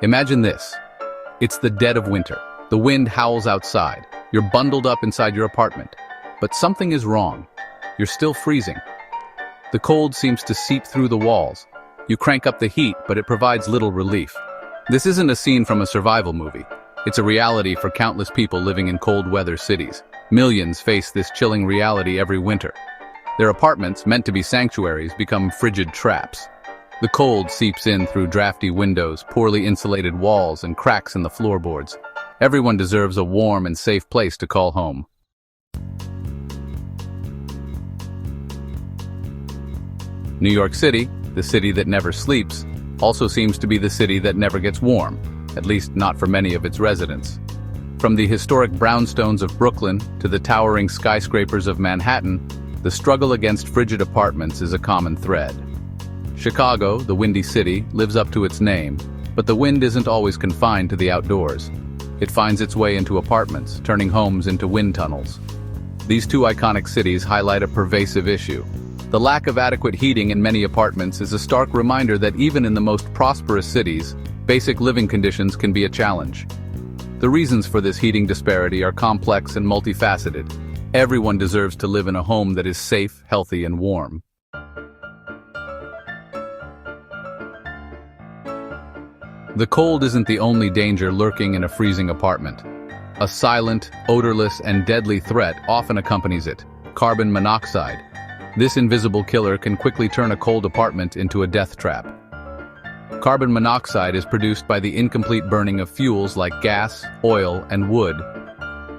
Imagine this. It's the dead of winter. The wind howls outside. You're bundled up inside your apartment. But something is wrong. You're still freezing. The cold seems to seep through the walls. You crank up the heat, but it provides little relief. This isn't a scene from a survival movie. It's a reality for countless people living in cold weather cities. Millions face this chilling reality every winter. Their apartments, meant to be sanctuaries, become frigid traps. The cold seeps in through drafty windows, poorly insulated walls, and cracks in the floorboards. Everyone deserves a warm and safe place to call home. New York City, the city that never sleeps, also seems to be the city that never gets warm, at least not for many of its residents. From the historic brownstones of Brooklyn to the towering skyscrapers of Manhattan, the struggle against frigid apartments is a common thread. Chicago, the Windy City, lives up to its name, but the wind isn't always confined to the outdoors. It finds its way into apartments, turning homes into wind tunnels. These two iconic cities highlight a pervasive issue. The lack of adequate heating in many apartments is a stark reminder that even in the most prosperous cities, basic living conditions can be a challenge. The reasons for this heating disparity are complex and multifaceted. Everyone deserves to live in a home that is safe, healthy, and warm. The cold isn't the only danger lurking in a freezing apartment. A silent, odorless, and deadly threat often accompanies it: carbon monoxide. This invisible killer can quickly turn a cold apartment into a death trap. Carbon monoxide is produced by the incomplete burning of fuels like gas, oil, and wood.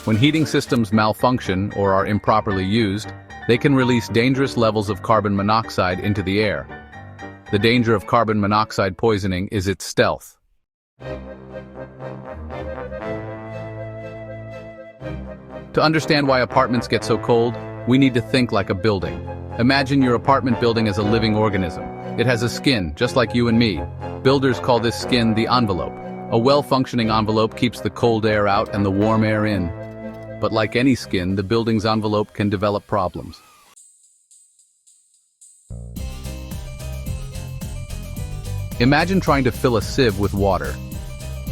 When heating systems malfunction or are improperly used, they can release dangerous levels of carbon monoxide into the air. The danger of carbon monoxide poisoning is its stealth. To understand why apartments get so cold, we need to think like a building. Imagine your apartment building as a living organism. It has a skin, just like you and me. Builders call this skin the envelope. A well-functioning envelope keeps the cold air out and the warm air in. But like any skin, the building's envelope can develop problems. Imagine trying to fill a sieve with water.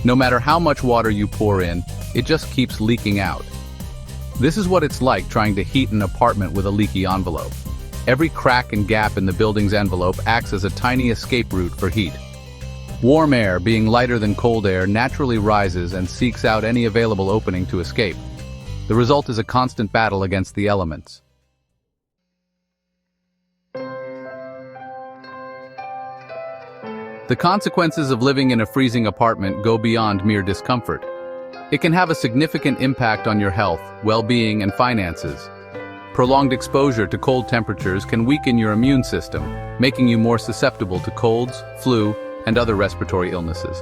No matter how much water you pour in, it just keeps leaking out. This is what it's like trying to heat an apartment with a leaky envelope. Every crack and gap in the building's envelope acts as a tiny escape route for heat. Warm air, being lighter than cold air, naturally rises and seeks out any available opening to escape. The result is a constant battle against the elements. The consequences of living in a freezing apartment go beyond mere discomfort. It can have a significant impact on your health, well-being, and finances. Prolonged exposure to cold temperatures can weaken your immune system, making you more susceptible to colds, flu, and other respiratory illnesses.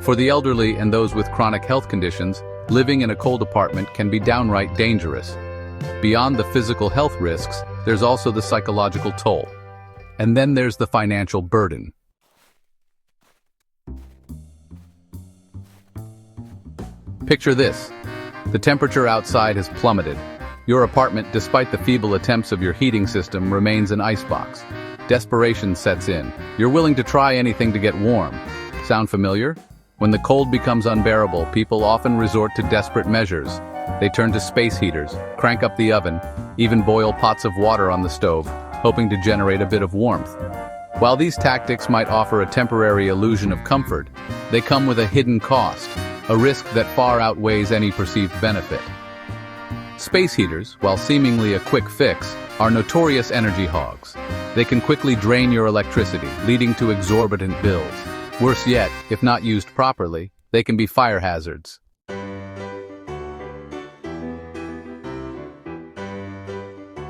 For the elderly and those with chronic health conditions, living in a cold apartment can be downright dangerous. Beyond the physical health risks, there's also the psychological toll. And then there's the financial burden. Picture this. The temperature outside has plummeted. Your apartment, despite the feeble attempts of your heating system, remains an icebox. Desperation sets in. You're willing to try anything to get warm. Sound familiar? When the cold becomes unbearable, people often resort to desperate measures. They turn to space heaters, crank up the oven, even boil pots of water on the stove, hoping to generate a bit of warmth. While these tactics might offer a temporary illusion of comfort, they come with a hidden cost, a risk that far outweighs any perceived benefit. Space heaters, while seemingly a quick fix, are notorious energy hogs. They can quickly drain your electricity, leading to exorbitant bills. Worse yet, if not used properly, they can be fire hazards.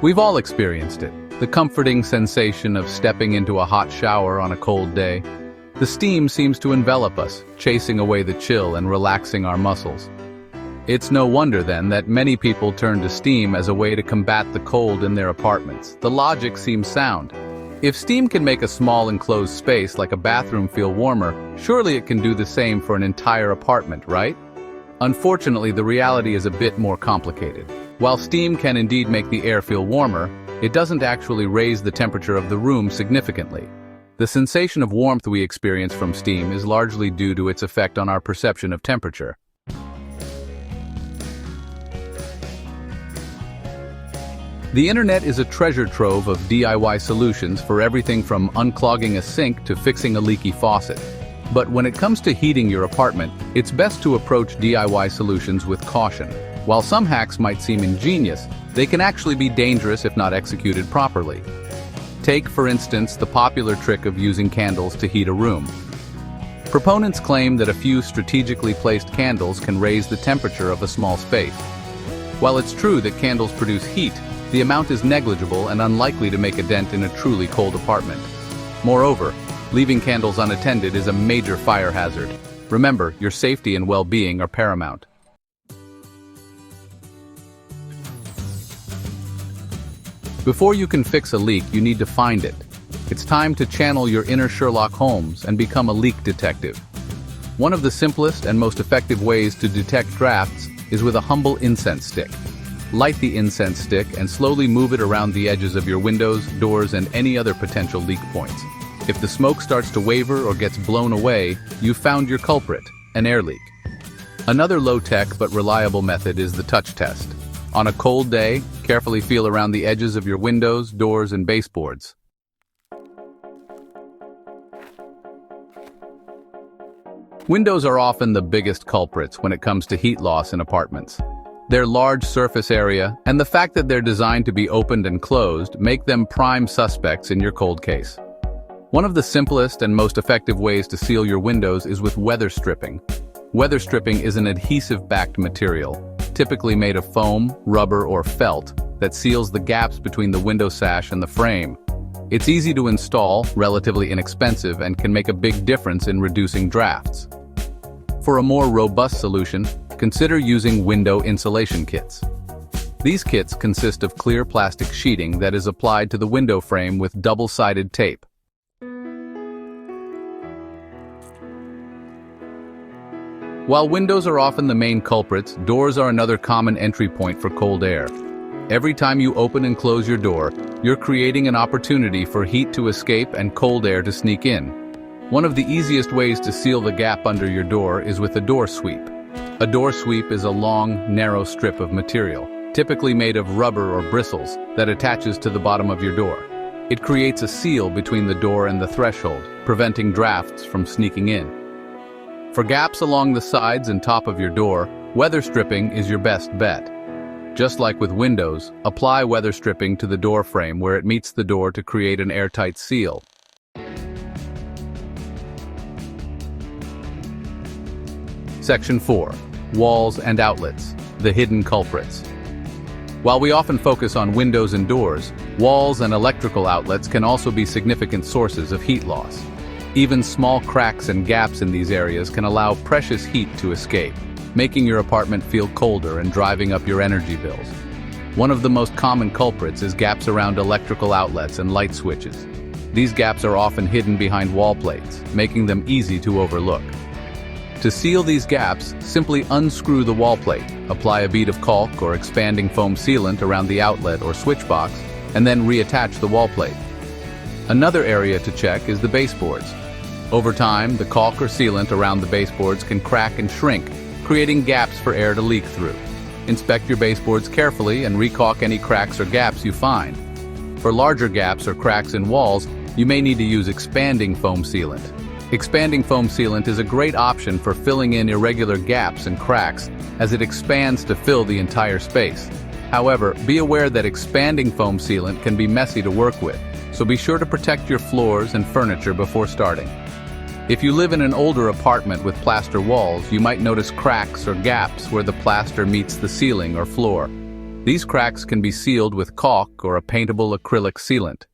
We've all experienced it, the comforting sensation of stepping into a hot shower on a cold day. The steam seems to envelop us, chasing away the chill and relaxing our muscles. It's no wonder then that many people turn to steam as a way to combat the cold in their apartments. The logic seems sound. If steam can make a small enclosed space like a bathroom feel warmer, surely it can do the same for an entire apartment, right? Unfortunately, the reality is a bit more complicated. While steam can indeed make the air feel warmer, it doesn't actually raise the temperature of the room significantly. The sensation of warmth we experience from steam is largely due to its effect on our perception of temperature. The internet is a treasure trove of DIY solutions for everything from unclogging a sink to fixing a leaky faucet. But when it comes to heating your apartment, it's best to approach DIY solutions with caution. While some hacks might seem ingenious, they can actually be dangerous if not executed properly. Take, for instance, the popular trick of using candles to heat a room. Proponents claim that a few strategically placed candles can raise the temperature of a small space. While it's true that candles produce heat, the amount is negligible and unlikely to make a dent in a truly cold apartment. Moreover, leaving candles unattended is a major fire hazard. Remember, your safety and well-being are paramount. Before you can fix a leak, you need to find it. It's time to channel your inner Sherlock Holmes and become a leak detective. One of the simplest and most effective ways to detect drafts is with a humble incense stick. Light the incense stick and slowly move it around the edges of your windows, doors, and any other potential leak points. If the smoke starts to waver or gets blown away, you've found your culprit, an air leak. Another low-tech but reliable method is the touch test. On a cold day, carefully feel around the edges of your windows, doors, and baseboards. Windows are often the biggest culprits when it comes to heat loss in apartments. Their large surface area and the fact that they're designed to be opened and closed make them prime suspects in your cold case. One of the simplest and most effective ways to seal your windows is with weather stripping. Weather stripping is an adhesive-backed material, typically made of foam, rubber, or felt, that seals the gaps between the window sash and the frame. It's easy to install, relatively inexpensive, and can make a big difference in reducing drafts. For a more robust solution, consider using window insulation kits. These kits consist of clear plastic sheeting that is applied to the window frame with double-sided tape. While windows are often the main culprits, doors are another common entry point for cold air. Every time you open and close your door, you're creating an opportunity for heat to escape and cold air to sneak in. One of the easiest ways to seal the gap under your door is with a door sweep. A door sweep is a long, narrow strip of material, typically made of rubber or bristles, that attaches to the bottom of your door. It creates a seal between the door and the threshold, preventing drafts from sneaking in. For gaps along the sides and top of your door, weather stripping is your best bet. Just like with windows, apply weather stripping to the door frame where it meets the door to create an airtight seal. Section 4. Walls and outlets, the hidden culprits. While we often focus on windows and doors, walls and electrical outlets can also be significant sources of heat loss. Even small cracks and gaps in these areas can allow precious heat to escape, making your apartment feel colder and driving up your energy bills. One of the most common culprits is gaps around electrical outlets and light switches. These gaps are often hidden behind wall plates, making them easy to overlook. To seal these gaps, simply unscrew the wall plate, apply a bead of caulk or expanding foam sealant around the outlet or switch box, and then reattach the wall plate. Another area to check is the baseboards. Over time, the caulk or sealant around the baseboards can crack and shrink, creating gaps for air to leak through. Inspect your baseboards carefully and recaulk any cracks or gaps you find. For larger gaps or cracks in walls, you may need to use expanding foam sealant. Expanding foam sealant is a great option for filling in irregular gaps and cracks as it expands to fill the entire space. However, be aware that expanding foam sealant can be messy to work with, so be sure to protect your floors and furniture before starting. If you live in an older apartment with plaster walls, you might notice cracks or gaps where the plaster meets the ceiling or floor. These cracks can be sealed with caulk or a paintable acrylic sealant.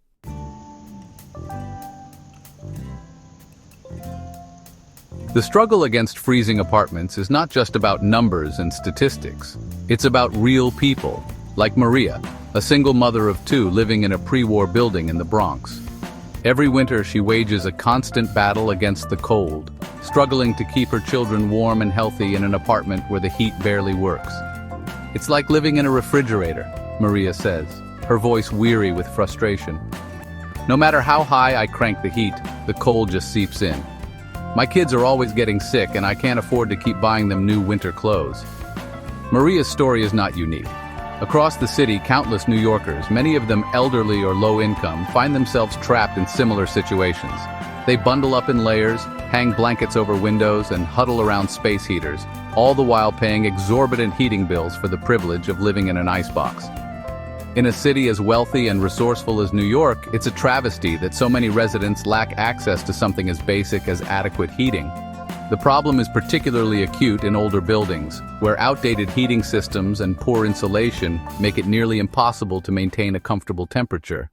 The struggle against freezing apartments is not just about numbers and statistics. It's about real people, like Maria, a single mother of two living in a pre-war building in the Bronx. Every winter she wages a constant battle against the cold, struggling to keep her children warm and healthy in an apartment where the heat barely works. It's like living in a refrigerator, Maria says, her voice weary with frustration. No matter how high I crank the heat, the cold just seeps in. My kids are always getting sick and I can't afford to keep buying them new winter clothes. Maria's story is not unique. Across the city, countless New Yorkers, many of them elderly or low income, find themselves trapped in similar situations. They bundle up in layers, hang blankets over windows, and huddle around space heaters, all the while paying exorbitant heating bills for the privilege of living in an icebox. In a city as wealthy and resourceful as New York, it's a travesty that so many residents lack access to something as basic as adequate heating. The problem is particularly acute in older buildings, where outdated heating systems and poor insulation make it nearly impossible to maintain a comfortable temperature.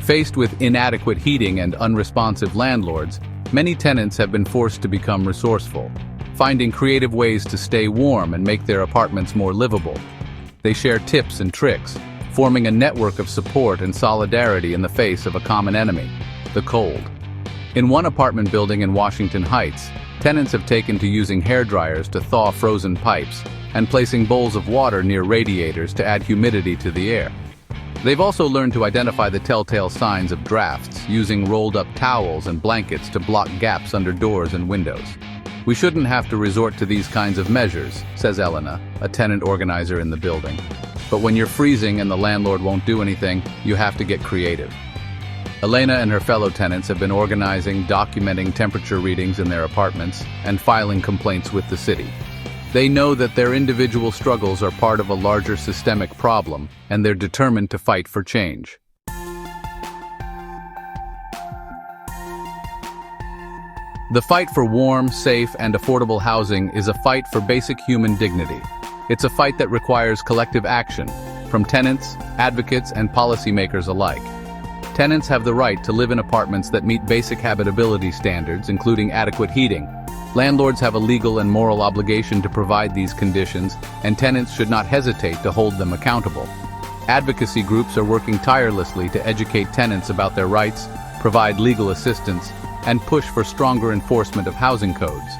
Faced with inadequate heating and unresponsive landlords, many tenants have been forced to become resourceful, finding creative ways to stay warm and make their apartments more livable. They share tips and tricks, forming a network of support and solidarity in the face of a common enemy, the cold. In one apartment building in Washington Heights, tenants have taken to using hairdryers to thaw frozen pipes and placing bowls of water near radiators to add humidity to the air. They've also learned to identify the telltale signs of drafts, using rolled-up towels and blankets to block gaps under doors and windows. "We shouldn't have to resort to these kinds of measures," says Elena, a tenant organizer in the building. "But when you're freezing and the landlord won't do anything, you have to get creative." Elena and her fellow tenants have been organizing, documenting temperature readings in their apartments, and filing complaints with the city. They know that their individual struggles are part of a larger systemic problem, and they're determined to fight for change. The fight for warm, safe, and affordable housing is a fight for basic human dignity. It's a fight that requires collective action, from tenants, advocates, and policymakers alike. Tenants have the right to live in apartments that meet basic habitability standards, including adequate heating. Landlords have a legal and moral obligation to provide these conditions, and tenants should not hesitate to hold them accountable. Advocacy groups are working tirelessly to educate tenants about their rights, provide legal assistance, and push for stronger enforcement of housing codes.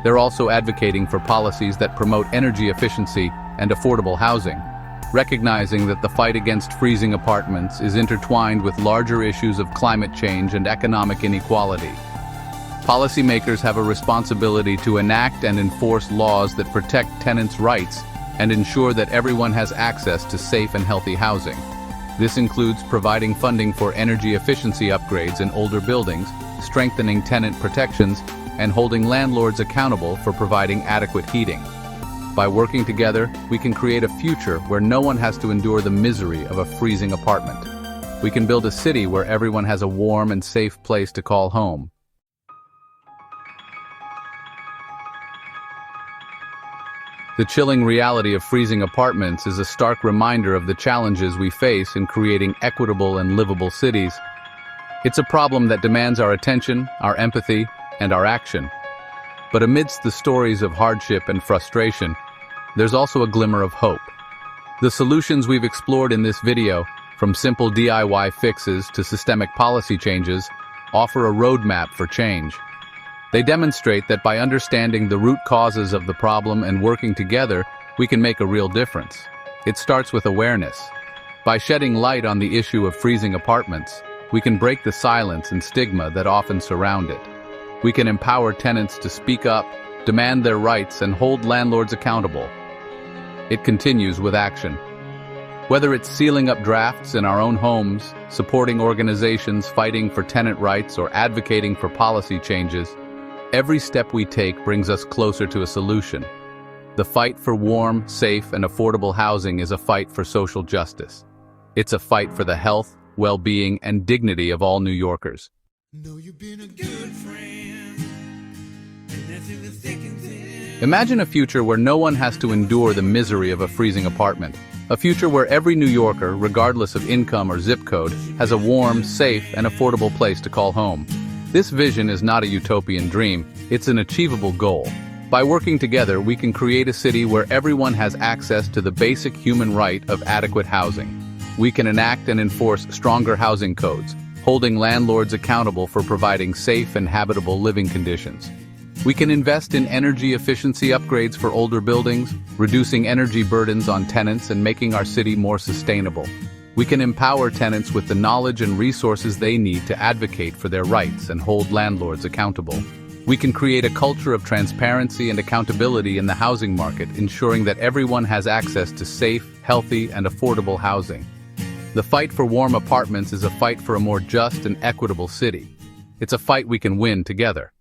They're also advocating for policies that promote energy efficiency and affordable housing, recognizing that the fight against freezing apartments is intertwined with larger issues of climate change and economic inequality. Policymakers have a responsibility to enact and enforce laws that protect tenants' rights and ensure that everyone has access to safe and healthy housing. This includes providing funding for energy efficiency upgrades in older buildings, strengthening tenant protections, and holding landlords accountable for providing adequate heating. By working together, we can create a future where no one has to endure the misery of a freezing apartment. We can build a city where everyone has a warm and safe place to call home. The chilling reality of freezing apartments is a stark reminder of the challenges we face in creating equitable and livable cities. It's a problem that demands our attention, our empathy, and our action. But amidst the stories of hardship and frustration, there's also a glimmer of hope. The solutions we've explored in this video, from simple DIY fixes to systemic policy changes, offer a roadmap for change. They demonstrate that by understanding the root causes of the problem and working together, we can make a real difference. It starts with awareness. By shedding light on the issue of freezing apartments, we can break the silence and stigma that often surround it. We can empower tenants to speak up, demand their rights, and hold landlords accountable. It continues with action. Whether it's sealing up drafts in our own homes, supporting organizations fighting for tenant rights, or advocating for policy changes, every step we take brings us closer to a solution. The fight for warm, safe, and affordable housing is a fight for social justice. It's a fight for the health, well-being, and dignity of all New Yorkers. Know you've been a good friend, and that's in the thick and thin. Imagine a future where no one has to endure the misery of a freezing apartment. A future where every New Yorker, regardless of income or zip code, has a warm, safe, and affordable place to call home. This vision is not a utopian dream, it's an achievable goal. By working together, we can create a city where everyone has access to the basic human right of adequate housing. We can enact and enforce stronger housing codes, holding landlords accountable for providing safe and habitable living conditions. We can invest in energy efficiency upgrades for older buildings, reducing energy burdens on tenants and making our city more sustainable. We can empower tenants with the knowledge and resources they need to advocate for their rights and hold landlords accountable. We can create a culture of transparency and accountability in the housing market, ensuring that everyone has access to safe, healthy, and affordable housing. The fight for warm apartments is a fight for a more just and equitable city. It's a fight we can win together.